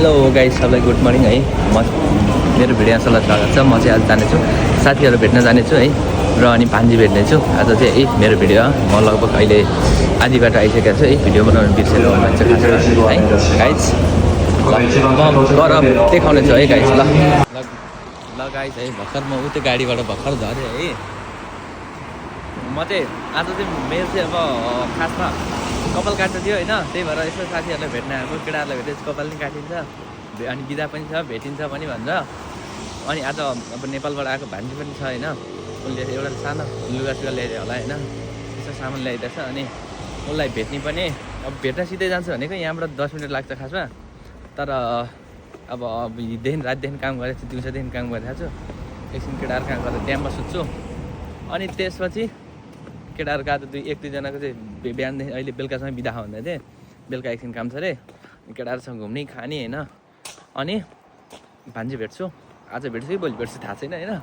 Hello guys, सबलाई good morning है। मेरो भिडियो सबलाई स्वागत छ। म चाहिँ आज जानेछु साथीहरू भेट्न जानेछु है, र अनि भान्जी भेट्नेछु आज चाहिँ है। मेरो भिडियो म लगभग अहिले आधी बाटो आइसकेको छु है। भिडियो बनाउनु बिर्सेर हुनुहुन्छ खास है गाइस। म गएर देखाउने छु है गाइस। ल गाइस है, भर्खर म उतै गाडीबाट भर्खर झरेँ है। म चाहिँ आज चाहिँ मेरो चाहिँ अब खासमा कपाल काट्नु थियो होइन, त्यही भएर यसो साथीहरूलाई भेट्न आएको। केटाहरूलाई भेटेपछि कपाल पनि काटिन्छ, अनि बिदा पनि छ, भेटिन्छ पनि भन्छ। अनि आज अब नेपालबाट आएको भान्जी पनि छ होइन, उसले एउटा सानो लुगासुगा ल्याइदियो होला होइन, यसो सामान ल्याइदिएछ। अनि उसलाई भेट्ने पनि अब भेट्न सिधै जान्छु भनेको यहाँबाट 10 मिनट लाग्छ खासमा। तर अब हिँड्देखि रातदेखि काम गरेको छु, दिउँसोदेखि काम गरिरहेको छु। एकछिन केटाहरू कहाँ गरेर ड्याममा सुत्छु, अनि त्यसपछि केटाहरू गएको 1-2जनाको चाहिँ बिहानदेखि अहिले बेलुकासम्म बिदा भन्दै थिएँ। बेलुका एकछिन काम छ अरे, केटाहरूसँग घुम्ने खाने होइन। अनि भान्जी भेट्छु, आज भेट्छु कि भोलि भेट्छु थाहा छैन होइन।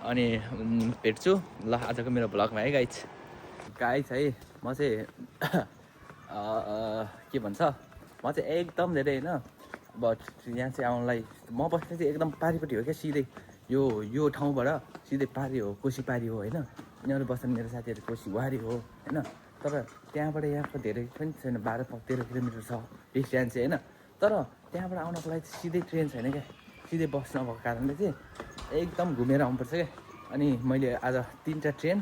अनि भेट्छु ल आजको मेरो भ्लगमा है गाइज है। म चाहिँ के भन्छ, म चाहिँ एकदम धेरै होइन। अब यहाँ चाहिँ आउनलाई म बस्ने चाहिँ एकदम पारिपट्टि हो क्या, सिधै यो ठाउँबाट सिधै पारि हो, कोसी पारि हो होइन। यिनीहरू बस्छन् मेरो साथीहरू कोसी वारी हो होइन। तर त्यहाँबाट यहाँको धेरै पनि छैन, 12-13 किलोमिटर छ डिस्टेन्स चाहिँ होइन। तर त्यहाँबाट आउनको लागि सिधै ट्रेन छैन क्या, सिधै बस नभएको कारणले चाहिँ एकदम घुमेर आउनुपर्छ क्या। अनि मैले आज 3टा ट्रेन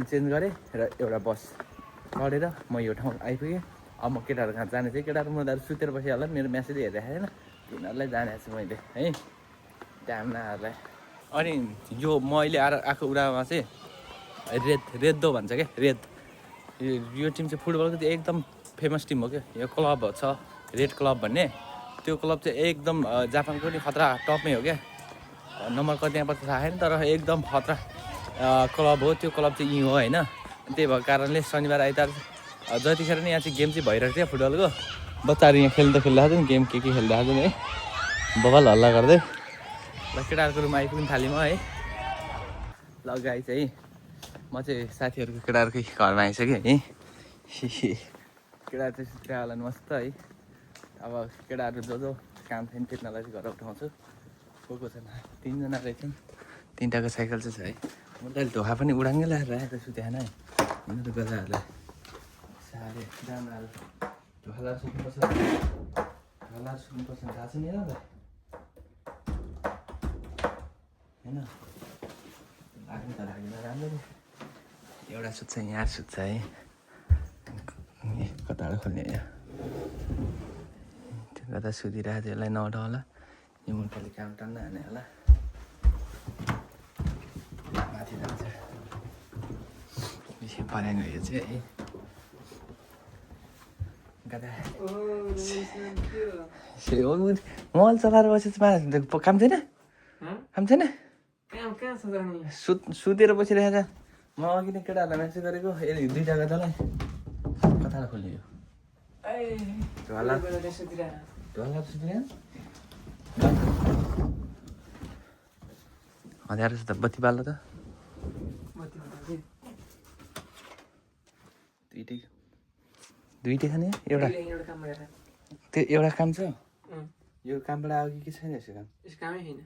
चेन्ज गरेँ र एउटा बस चढेर म यो ठाउँ आइपुगेँ। अब म केटाहरू कहाँ जाने चाहिँ केटाहरू मुदाहरू सुतेर बसेँ होला, मेरो म्यासेज हेरिरहेको छैन, तिनीहरूलाई जानेको छु मैले है, ड्यामनाहरूलाई। अनि यो म अहिले आएको उडामा चाहिँ रेद्दो भन्छ क्या, यो टिम चाहिँ फुटबलको चाहिँ एकदम फेमस टिम हो क्या। यो क्लब छ रेड क्लब भन्ने, त्यो क्लब चाहिँ एकदम जापानको नि खतरा टपमै हो क्या। नम्बर कति यहाँ पर्छ थाहा छैन, तर एकदम खतरा क्लब हो त्यो। क्लब चाहिँ यहीँ हो होइन। त्यही भएको कारणले शनिबार आइतबार जतिखेर नि यहाँ चाहिँ गेम चाहिँ भइरहेको थियो फुटबलको, बच्चाहरू यहाँ खेलिरहेको थियो नि गेम, के खेलिरहेको थियो नि है, बबाल हल्ला गर्दै। ल केटाहरूको रुम आइपुग्नु थालेँ म है। ल गाइस है, म चाहिँ साथीहरूको केटाहरूकै घरमा आइसकेँ है। केटाहरू चाहिँ सुत्रा होला मस्त है। अब केटाहरू जो काम छैन त्यतिलाई चाहिँ घर उठाउँछु। को छैन, 3जना रहेछन्, 3टाको साइकल चाहिँ छ है। म त अहिले धोका पनि उडाङ्गै लगाएर राखेको सुत्याएन है। यिनीहरू गजाहरूलाई साह्रै जामाहरू ढोकालाई सुत्नुपर्छ, थाहा छ नि यिनीहरूलाई होइन। लाग्नु त लाग्दैन राम्ररी। एउटा सुत्छ यहाँ सुत्छ है, कताबाट खोल्ने यहाँ त्यो कता सुतिरहेको थियो, यसलाई नउठाउ होला। यो मुन्टाले काम टान्न हाने होला, माथि जान्छ बेसी पऱ्याङ यो चाहिँ है। कता मोबाइल चलाएर बसेपछि काम छैन, सुतेर बसिरहेको छ। म अघि नै केटाहरूलाई म्यासेज गरेको, 2टा गदालाई कताबाट खोल्ने यो ढोला सुतिरह हजारको छ त। बत्ती बाल्नु त, दुइटै खाने एउटा त्यो एउटा काम छ। यो कामबाट आयो कि छैन यसो कामै छैन,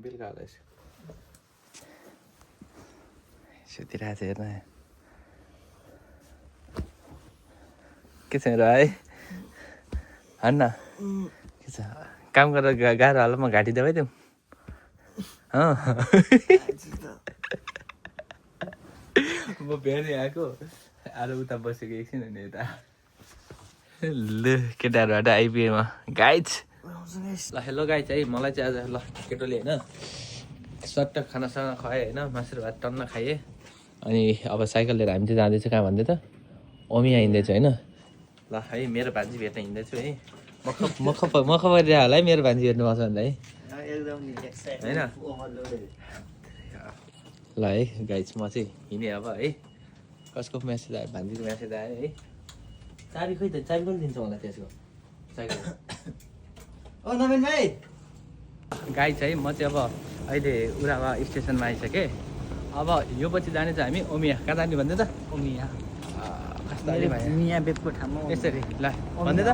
बेलुका होला यसो सुतिरहेको छ हेर्न के छ मेरो है भन्न। के छ काम गरेर गाह्रो होला, म घाँटी दबाइदिउँ म बिहानै आएको आएर उता बसेको एकछिन हुने यता। ल केटाहरूबाट आइपुगेँ म गाइज। ल हेलो गाइज है, मलाई चाहिँ आज ल केटोले होइन सट्ट खानासाना खुवाएँ होइन, मासु भात टन्न खाएँ। अनि अब साइकल लिएर हामी चाहिँ जाँदैछौँ कहाँ भन्दै त, ओमिया हिँड्दैछु होइन। ल है मेरो भान्जी भेट्न हिँड्दैछु है। म खबरिरहेको होला है मेरो भान्जी भेट्नु पर्छ भन्दा है होइन। ल है गाइज म चाहिँ हिँडेँ अब है। कसको म्यासेज आयो, भान्जीको म्यासेज आयो है। चाबी खोइ त, चाबी पनि दिन्छ होला त्यसको साइकल। ओ नवीन भाइ गाइज है, म चाहिँ अब अहिले उरावा स्टेसनमा आइसकेँ। अब यो पछि जाने चाहिँ हामी ओमिया। कहाँ जाने भन्दै त, ओमिया कस्तो अलि भयो मिया बेपको ठाउँमा यसरी ल भन्दै त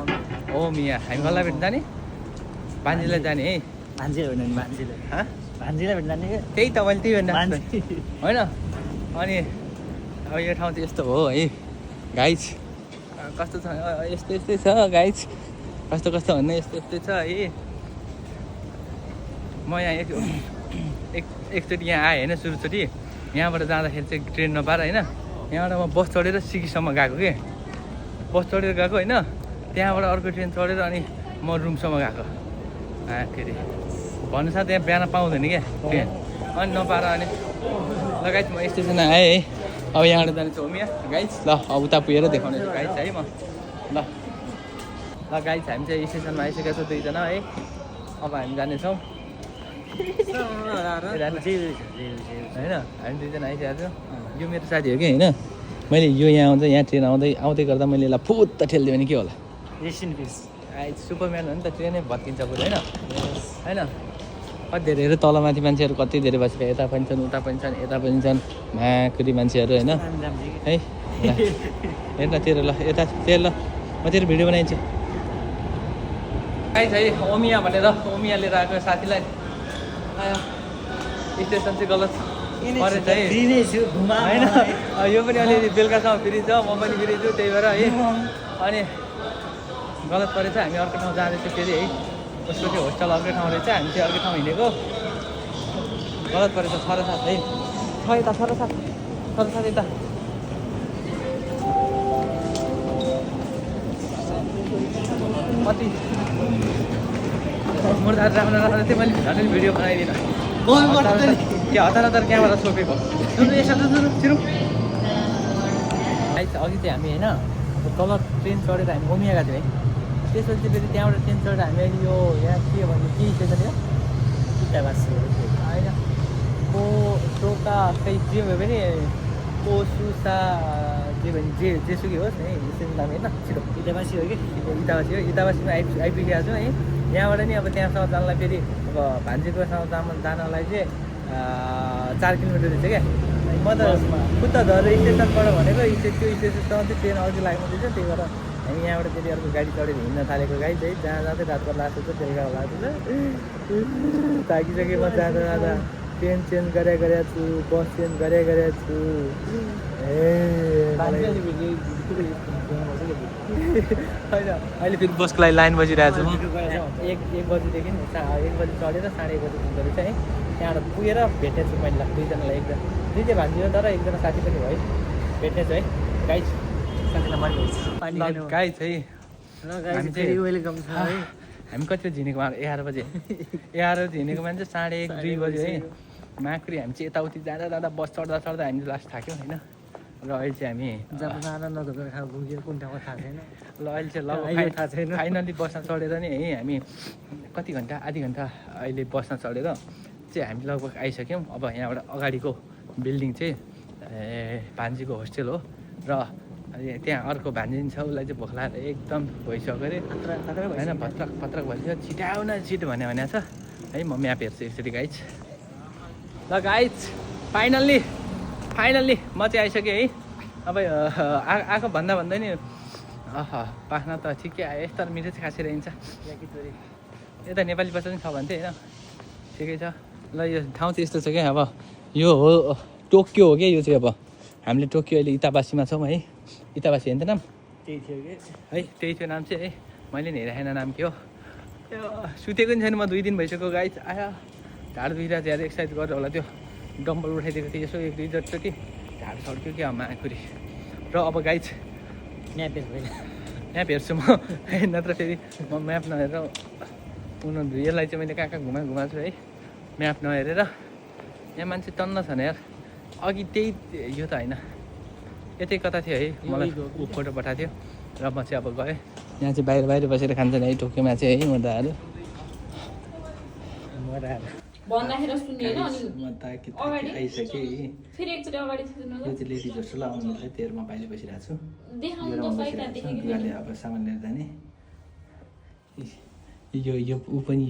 ओ मिया हामी कसलाई भेट्न जाने भान्जीलाई जाने है भान्जीलाई होइन नि भान्जीलाई भान्जीलाई भेट्न जाने त्यही त मैले त्यही भन्दा भान्जी होइन अनि अब यो ठाउँ चाहिँ यस्तो हो है गाइज कस्तो छ यस्तै यस्तै छ गाइज कस्तो कस्तो भन्ने यस्तो यस्तै छ है म यहाँ एकचोटि यहाँ आएँ होइन सुरुचोटि यहाँबाट जाँदाखेरि चाहिँ ट्रेन नपाएर होइन यहाँबाट म बस चढेर सिक्किमसम्म गएको कि बस चढेर गएको होइन त्यहाँबाट अर्को ट्रेन चढेर अनि म रुमसम्म गएको के अरे भन्नु साथ त्यहाँ बिहान पाउँदैन क्या ट्रेन अनि नपाएर अनि ल गाइज म स्टेसन आएँ है अब यहाँबाट जाने छु मिया गाइज ल अब उता पुगेर देखाउने छु गाइज है म ल ल गाइज हामी चाहिँ स्टेसनमा आइसकेका छौँ दुईजना है अब हामी जानेछौँ होइन हामी दुईजना आइसकेको छौँ यो मेरो साथी हो कि होइन मैले यो यहाँ आउँदा यहाँ ट्रेन आउँदै गर्दा मैले यसलाई फुत्त ठेलिदियो भने के होला सुपरम्यान हो नि त ट्रेनै भत्किन्छ पुरै होइन होइन कति धेरै तलमाथि मान्छेहरू कति धेरै बसेको यता पनि छन् उता पनि छन् यता पनि छन् माकुरी मान्छेहरू होइन है हेर्न तेरो ल यता तेरो ल म तेरो भिडियो बनाइदिन्छु गाइस है ओमिया भनेर ओमिया लिएर आएको साथीलाई स्टेसन चाहिँ गलत परेछ है होइन यो पनि अलिअलि बेलुकासम्म फ्री छ म पनि फ्री छु त्यही भएर है अनि गलत परेछ हामी अर्को ठाउँ जाँदैछौँ फेरि है उसको चाहिँ होस्टेल अर्कै ठाउँ रहेछ हामी चाहिँ अर्कै ठाउँ हिँडेको गलत परेछ छोरा साथ है छ यता छोरा साथ यता कति म राम्रो राम्रो चाहिँ मैले झन् भिडियो बनाइदिनँ क्या हतार क्यामेरा छोपेको छिरौँ अघि चाहिँ हामी होइन तल ट्रेन चढेर हामी ओमिया गएको थियौँ है त्यसपछि फेरि त्यहाँबाट ट्रेन चढेर हामी अहिले यो यहाँ के भन्ने के स्टेसन हो इटाबासी होइन टोका खै जे भयो भने कोसुसा जे भने जेसुकै होस् है स्टेसन नाम होइन छिटो इटाबासी हो कि इटाबासी हो इटाबासीमा आइपुगेको छौँ है यहाँबाट नि अब त्यहाँसम्म जानलाई फेरि अब भान्जीकोसम्म जानलाई चाहिँ 4 किलोमिटर रहेछ क्या म त खुट्टा झरेर स्टेसनबाट भनेको त्यो स्टेसनसम्म चाहिँ ट्रेन अघि लाग्नु रहेछ त्यही भएर हामी यहाँबाट फेरि अर्को गाडी चढेर हिँड्न थालेको गाडी चाहिँ जहाँ जाँदै रातको लाग्छ बेलुका लाग्छ थाकिसकेँ म जाँदा ट्रेन चेन्ज गरेको छु बस चेन्ज गरेको छु होइन अहिले फेरि बसको लागि लाइन बसिरहेको छु म एक बजीदेखि 1 बजी चढेर 1:30 बजी पुग्दो रहेछ है त्यहाँबाट पुगेर भेट्ने छु मैले दुईजनालाई एकजना दुईजना भान्जी हो तर एकजना साथी पनि भयो भेट्ने छु है गाइज साथीलाई मैले भेट्छु गाइज है हामी कति बजी हिँडेको 11 बजी 11 बजी हिँडेको मान्छे 1:30 2 बजी है माकुरी हामी चाहिँ यताउति जाँदा बस चढ्दा हामी लास्ट थाक्यौँ होइन र अहिले चाहिँ हामी कुन ठाउँमा थाहा छैन ल अहिले चाहिँ थाहा छैन फाइनली बसमा चढेर नि है हामी कति घन्टा आधी घन्टा अहिले बसमा चढेर चाहिँ हामी लगभग आइसक्यौँ अब यहाँबाट अगाडिको बिल्डिङ चाहिँ भान्जीको होस्टेल हो र त्यहाँ अर्को भान्जी छ उसलाई चाहिँ भोक लागेर एकदम भइसक्यो अरे होइन पत्रक भइसक्यो छिटाउन छिटो भनेको छ है म म्याप हेर्छु यसरी गाइज ल गाइज फाइनल्ली म चाहिँ आइसकेँ है अब आएको भन्दा नि पाख्न त ठिकै आयो तर मिठो चाहिँ खासै रहन्छ यता नेपाली भाषा पनि छ भन्थ्यो होइन ठिकै छ ल यो ठाउँ चाहिँ यस्तो छ क्या अब यो हो टोकियो हो क्या यो चाहिँ अब हामीले टोकियो अहिले इटाबासीमा छौँ है इटाबासी होइन त नाम त्यही थियो कि है त्यही थियो नाम चाहिँ है मैले नि हेरेन नाम के हो सुतेको नि छैन म 2 दिन भइसक्यो गाइज आयो ढाड दुइरहेको चाहिँ एक्सर्साइज गरेर होला त्यो डम्बल उठाइदिएको थिएँ यसो 1-2 चोटि ढाड सड्क्यो क्या माकुरी र अब गाइज म्याप हेर्छु म नत्र फेरि म म्याप नहेरेर उनीहरू यसलाई चाहिँ मैले कहाँ घुमाएको छु है म्याप नहेरेर यहाँ मान्छे टन्न छ नि यार अघि त्यही यो त होइन यतै कता थियो है मलाई ऊ फोटो पठाएको थियो र म चाहिँ अब गएँ यहाँ चाहिँ बाहिर बसेर खान्छन् है टोकियोमा चाहिँ है मुर्दाहरू भन्दाखेरि सुन्ने होइन अनि आइसकेँ फेरि एकचोटि अगाडि सुन्नु यो चाहिँ लेडिज होस्टेल आउनुलाई तेह्रमा बाहिर बसिरहेको छु देखाउनु त सही देखेको अब सामान लिएर जाने यो ऊ पनि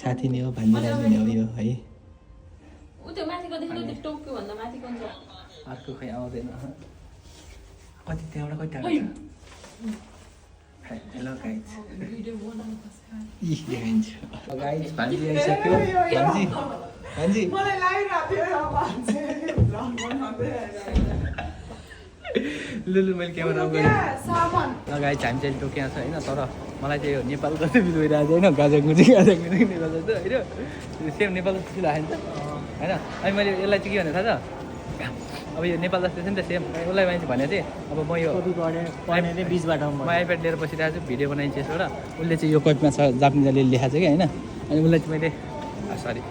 साथी नै हो भान्जी नै हो यो है उ त्यो माथिको देखेको त्यो टोकियो भन्दा माथि कुन छ अर्को खै आउँदैन कति त्यहाँबाट कति टाढो छ हेलो गाइज इ देखाइन्छ गाइज भान्जी आइसक्यो भान्जी मलाई लागिरहेको लुलु मैले क्यामेरा अफ गरेँ ल गाइज हामी चाहिँ टोकिया छ होइन तर मलाई चाहिँ यो नेपाल कति बिल भइरहेको छ होइन गाजाङुजी नेपाल जस्तो होइन सेम नेपाल जस्तो लागेको छ होइन अनि मैले यसलाई चाहिँ के भने थाहा छ अब यो नेपाल जस्तो छ नि त सेम उसलाई मान्छे भने चाहिँ अब म यो पढ्ने चाहिँ बिच बाटोमा म आइप्याड लिएर बसिरहेको छु भिडियो बनाइन्छ यसबाट उसले चाहिँ यो कपीमा छ जापानिजले लेखाएको छ कि होइन अनि उसलाई चाहिँ मैले सरी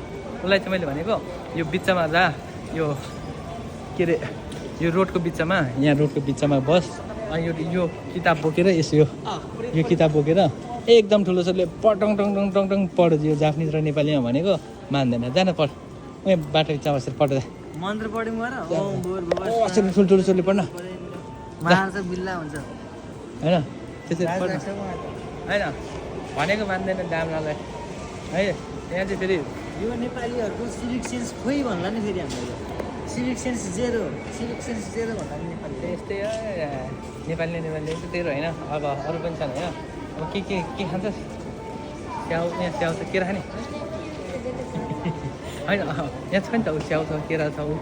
उसलाई चाहिँ मैले भनेको यो बिचमा जा यो के अरे यो रोडको बिचमा यहाँ रोडको बिचमा बस अनि यो किताब बोकेर यसो यो किताब बोकेर एकदम ठुलो छोरीले पटङ टङ टङ टङ टङ पढ यो जापानिज र नेपालीमा भनेको मान्दैन जान पढ उयो बाटो बिचमा बसेर पढ्दा मन्त्र पढ्यौँ गएर ओम भुर भुव असली ठुल्ठुलो छोरीले पढ्न मार्छ बिल्ला हुन्छ होइन त्यसरी पढ्न होइन भनेको मान्दैन डाम्लालाई है यहाँ चाहिँ फेरि यो नेपालीहरूको सिभिक सेन्स खोइ भन्ला नि फेरि हामीलाई सिभिक सेन्स जेरो भन्दा नि नेपाली यस्तै हो नेपाली त्यही होइन अब अरू पनि छन् होइन अब के खान्छ स्याउ यहाँ स्याउ छ केरा खाने होइन यहाँ छ नि त ऊ स्याउ छ केरा छ ऊ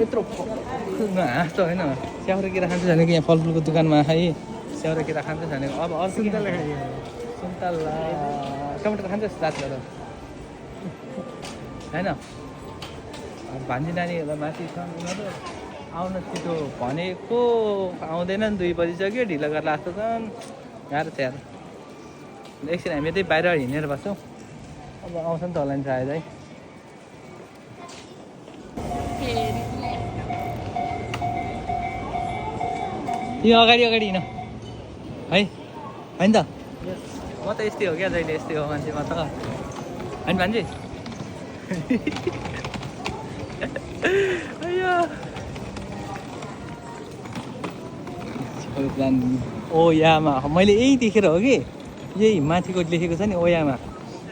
यत्रो हाँस्छ होइन स्याउ र केरा खान्छ भनेको यहाँ फलफुलको दोकानमा है स्याउ र केरा खान्छ भनेको अब अरू सुन्तला टमाटर खान्छ साथ गरेर होइन भान्जी नानीहरूलाई माथि छन् उनीहरू आउन छिटो भनेको आउँदैनन् 2 बजिसक्यो ढिलो गरेर जस्तो छन् गाह्रो छ यार एकछिन हामी त्यही बाहिर हिँडेर बस्छौँ अब आउँछ नि त होला नि सायद है यो अगाडि हिँड है होइन त म त यस्तै हो क्या जहिले यस्तै हो मान्छे म त होइन भान्जी ओयामा मैले यही देखेर हो कि यही माथिको लेखेको छ नि ओयामा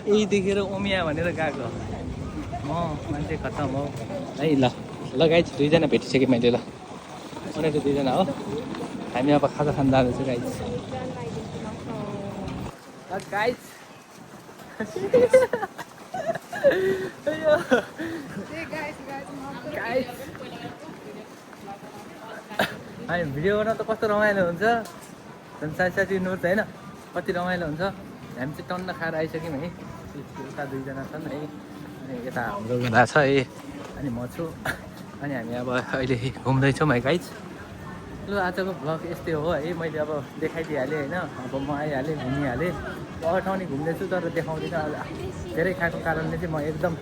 यही देखेर ओमिया भनेर गएको म मान्छे खत्तम हो है ल गाइज 2 जना भेटिसकेँ मैले ल उनीहरू 2 जना हो हामी अब खाजा खान जाँदैछौँ गाइज गाइज अनि भिडियो गर्न त कस्तो रमाइलो हुन्छ झन् साथी नोट होइन कति रमाइलो हुन्छ हामी चाहिँ टन्न खाएर आइसक्यौँ है उता 2 जना छन् है अनि यता हाम्रो हुँदा छ है अनि म छु अनि हामी अब अहिले घुम्दैछौँ है गाइज ल आजको भ्लग यस्तै हो है मैले अब देखाइदिइहालेँ होइन अब म आइहालेँ घुमिहालेँ अरू ठाउँ नि घुम्दैछु तर देखाउँदिनँ धेरै खाएको कारणले चाहिँ म एकदम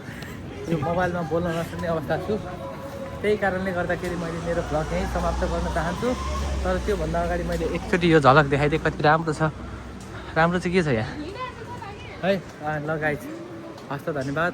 यो मोबाइलमा बोल्न नसक्ने अवस्था छु त्यही कारणले गर्दाखेरि मैले मेरो भ्लग यहीँ समाप्त गर्न चाहन्छु तर त्योभन्दा अगाडि मैले एकचोटि यो झलक देखाइदिएँ कति राम्रो छ राम्रो चाहिँ के छ यहाँ है ल गाइज हस् त धन्यवाद